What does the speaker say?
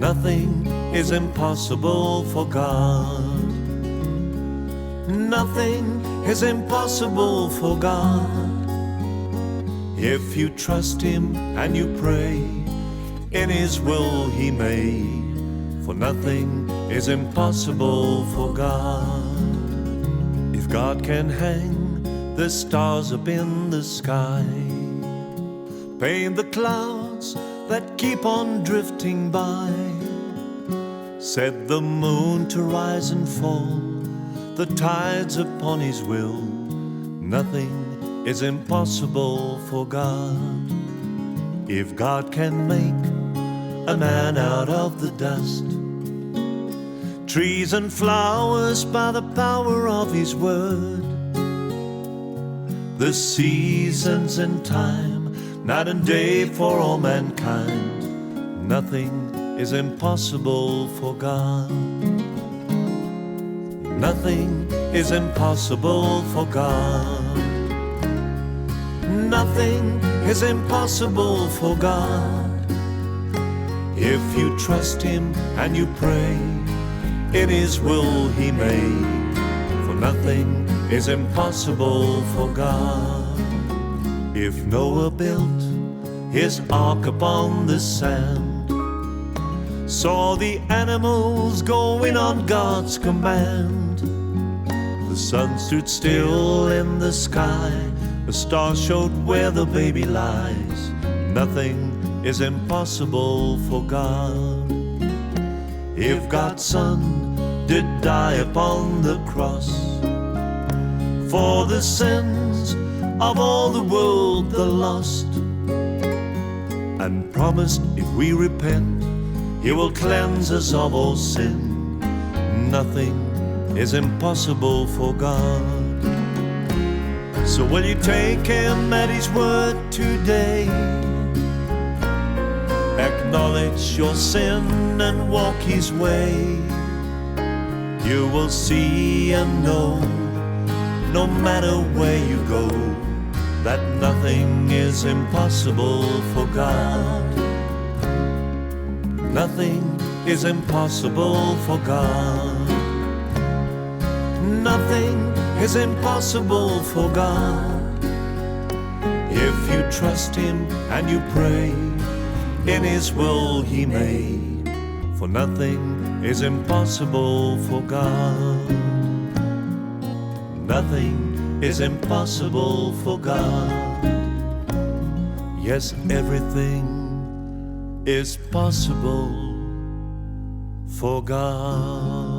nothing is impossible for God. Nothing is impossible for God. If you trust Him and you pray, in His will He made. For nothing is impossible for God. If God can hang the stars up in the sky, paint the clouds that keep on drifting by, set the moon to rise and fall, the tides upon His will, nothing is impossible for God. If God can make a man out of the dust, trees and flowers by the power of His word, the seasons and time, night and day for all mankind, nothing is impossible for God. Nothing is impossible for God. Nothing is impossible for God. If you trust Him and you pray, in His will He made. For nothing is impossible for God. If Noah built his ark upon the sand, saw the animals going on God's command, the sun stood still in the sky, the stars showed where the baby lies, nothing is impossible for God. If God's Son did die upon the cross for the sins of all the world, the lost, and promised if we repent, He will cleanse us of all sin, nothing is impossible for God. So will you take Him at His word today? Acknowledge your sin and walk His way. You will see and know, no matter where you go, that nothing is impossible for God. Nothing is impossible for God. Nothing is impossible for God. If you trust Him and you pray, in His will He made. For nothing is impossible for God. Nothing is impossible for God. Yes, everything is possible for God.